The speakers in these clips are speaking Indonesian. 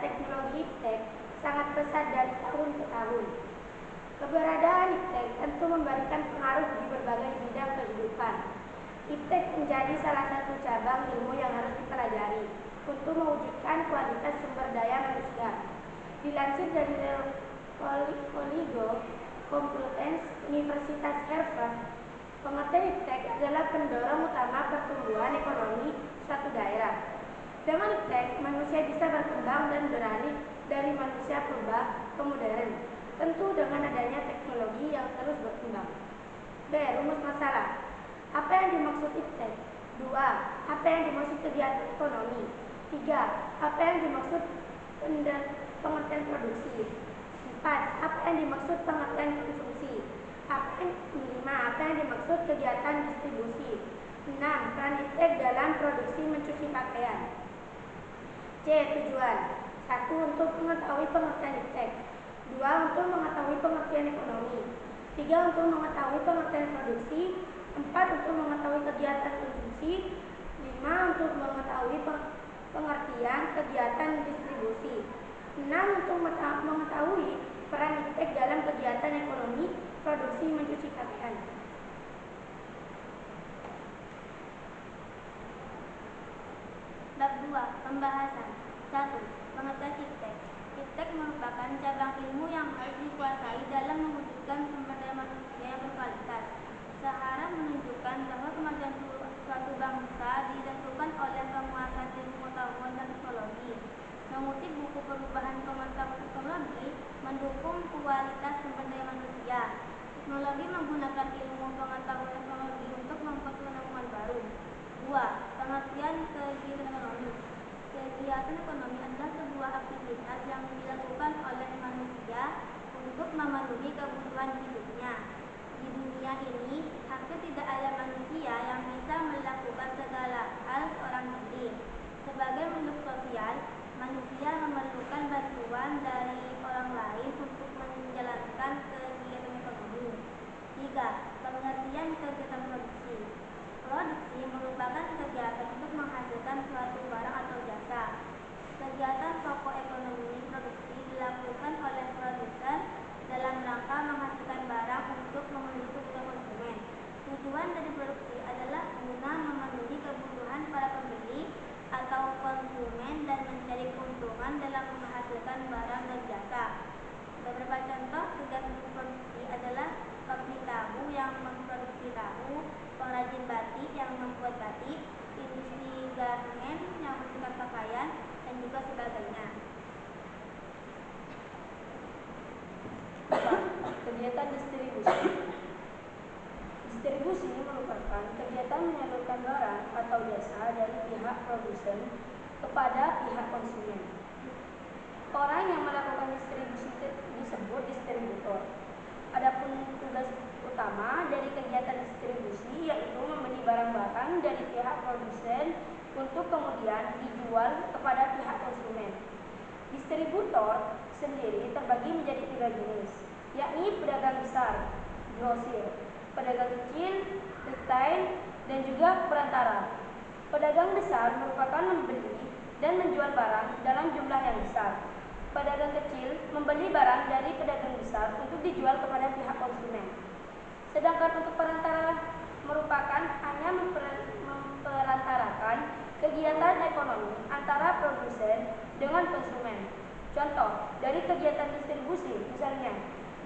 teknologi iptek sangat pesat dari tahun ke tahun. Keberadaan iptek tentu memberikan pengaruh di berbagai bidang kehidupan. Iptek menjadi salah satu cabang ilmu yang harus dipelajari untuk mewujudkan kualitas sumber daya manusia. Dilansir dari Polyglot Complutense Universitas Harvard, pengertian iptek adalah pendorong utama pertumbuhan ekonomi suatu daerah. Dengan iptek, manusia bisa berkembang dan beralih dari manusia purba ke modern, tentu dengan adanya teknologi yang terus berkembang. B. Rumus masalah. Apa yang dimaksud iptek? 2. Apa yang dimaksud kegiatan ekonomi? 3. Apa yang dimaksud pengertian produksi? 4. Apa yang dimaksud pengertian konsumsi? 5. Apa yang dimaksud kegiatan distribusi? 6. Peran iptek dalam produksi mencuci pakaian. C. Tujuan. 1. Untuk mengetahui pengertian iptek. 2. Untuk mengetahui pengertian ekonomi. 3. Untuk mengetahui pengertian produksi. 4. Untuk mengetahui kegiatan konsumsi. 5. Untuk mengetahui pengertian kegiatan distribusi. 6. Untuk mengetahui peran iptek dalam kegiatan ekonomi produksi mencuci pakaian. Bab 2. Pembahasan. 1. Pengertian iptek. Iptek merupakan cabang ilmu yang harus dikuasai dalam mewujudkan sumber daya manusia yang berkualitas. Seharap menunjukkan bahwa kemajuan suatu bangsa ditentukan oleh penguasaan ilmu pengetahuan dan teknologi. Mengutip buku Perubahan Pengetahuan Teknologi, mendukung kualitas sumber daya manusia. Teknologi menggunakan ilmu pengetahuan teknologi untuk membuat penemuan baru. 2. Pengertian kegiatan ekonomi. Kegiatan ekonomi adalah sebuah aktivitas yang dilakukan oleh manusia untuk memenuhi kebutuhan hidupnya. Di dunia ini, hampir tidak ada manusia yang bisa melakukan segala hal seorang diri. Sebagai makhluk sosial, manusia memerlukan bantuan dari orang lain untuk menjalankan kegiatan ekonomi. 3. Pengertian kegiatan produksi. Produksi merupakan kegiatan untuk menghasilkan suatu barang atau jasa. Kegiatan pokok ekonomi produksi dilakukan oleh produsen dalam rangka menghasilkan barang untuk memenuhi kebutuhan konsumen. Tujuan dari produksi adalah guna memenuhi kebutuhan para pembeli atau konsumen dan mencari keuntungan dalam menghasilkan barang dan jasa. Beberapa contoh kegiatan produksi adalah pabrik tahu yang memproduksi tahu, pengrajin batik yang membuat batik, industri garmen yang membuat pakaian, dan juga sebagainya. Kegiatan distribusi. Distribusi merupakan kegiatan menyalurkan barang atau jasa dari pihak produsen kepada pihak konsumen. Orang yang melakukan distribusi disebut distributor. Adapun tugas utama dari kegiatan distribusi yaitu membeli barang-barang dari pihak produsen untuk kemudian dijual kepada pihak konsumen. Distributor sendiri terbagi menjadi 3 jenis, yakni pedagang besar, grosir, pedagang kecil, retail, dan juga perantara. Pedagang besar merupakan membeli dan menjual barang dalam jumlah yang besar. Pedagang kecil membeli barang dari pedagang besar untuk dijual kepada pihak konsumen. Sedangkan untuk perantara merupakan hanya memperantarakan kegiatan ekonomi antara produsen dengan konsumen. Contoh dari kegiatan distribusi misalnya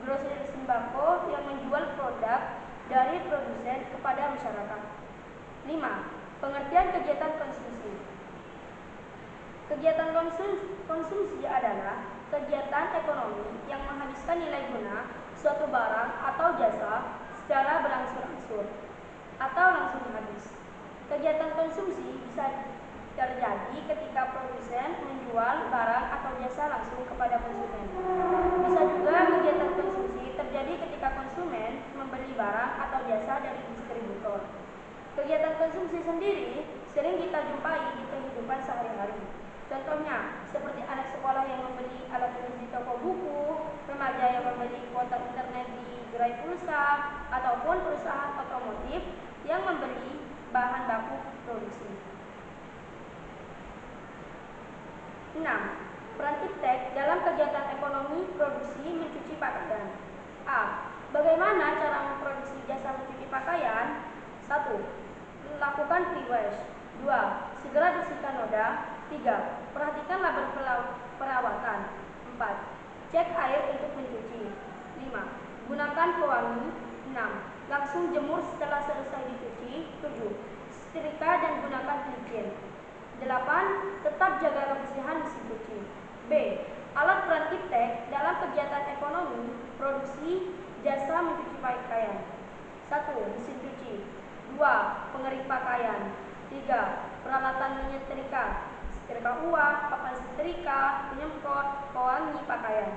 grosir sembako yang menjual produk dari produsen kepada masyarakat. 5. Pengertian kegiatan konsumsi. Kegiatan konsumsi adalah kegiatan ekonomi yang menghabiskan nilai guna suatu barang atau jasa secara berangsur-angsur atau langsung habis. Kegiatan konsumsi bisa terjadi ketika produsen menjual barang atau jasa langsung kepada konsumen. Bisa juga kegiatan konsumsi terjadi ketika konsumen membeli barang atau jasa dari distributor. Kegiatan konsumsi sendiri sering kita jumpai di kehidupan sehari-hari. Contohnya, seperti anak sekolah yang membeli alat tulis di toko buku, remaja yang membeli kuota internet di gerai pulsa, ataupun perusahaan otomotif yang membeli bahan baku produksi. 6. peran iptek dalam kegiatan ekonomi produksi mencuci pakaian. A. Bagaimana cara memproduksi jasa mencuci pakaian? 1. Lakukan pre-wash. 2. Segera bersihkan noda. 3. Perhatikan labor perawatan. 4. Cek air untuk mencuci. 5. Gunakan pewangi. 6. Langsung jemur setelah selesai dicuci. 7. Setrika dan gunakan pelicin. 8. Tetap jaga kebersihan mesin cuci. B. Alat peran iptek dalam kegiatan ekonomi produksi jasa mencuci pakaian. 1. Mesin cuci. 2. Pengering pakaian. 3. Peralatan menyetrika, setrika uap, papan setrika, penyemprot, pewangi pakaian.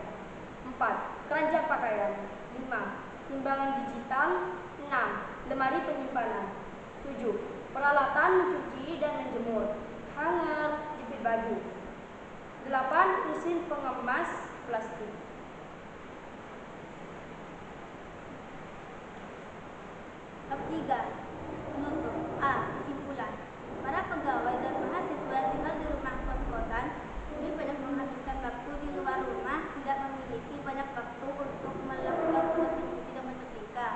4. Keranjang pakaian. 5. Timbangan digital. 6. Lemari penyimpanan. 7. Peralatan mencuci dan menjemur, hanger, jepit baju. 8. Mesin pengemas plastik. Bab 3. Penutup. A. Kesimpulan. Para pegawai dan mahasiswa yang tinggal di rumah kos-kosan lebih banyak menghabiskan waktu di luar rumah, tidak memiliki banyak waktu untuk melakukan tugas mencuci dan menyetrika,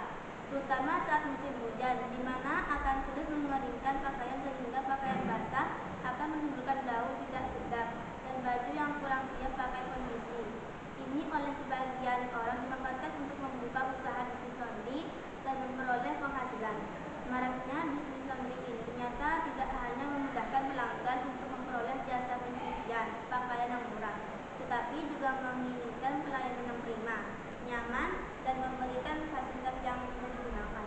terutama saat musim hujan, di mana akan sulit mengeringkan pakaian sehingga pakaian basah akan menimbulkan bau tidak sedap dan baju yang kurang siap pakai kondisi. Ini oleh sebagian orang dimanfaatkan untuk membuka usaha bisnis laundry dan memperoleh penghasilan. Maraknya bisnis laundry ini ternyata tidak hanya memudahkan pelanggan untuk memperoleh jasa pencucian pakaian yang murah, tetapi juga menginginkan pelayanan yang prima, nyaman, dan memberikan fasilitas yang mudah digunakan.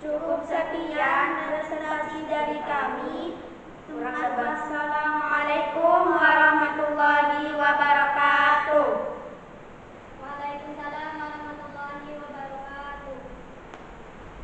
Cukup sekian presentasi dari kami. Wassalamualaikum warahmatullahi wabarakatuh.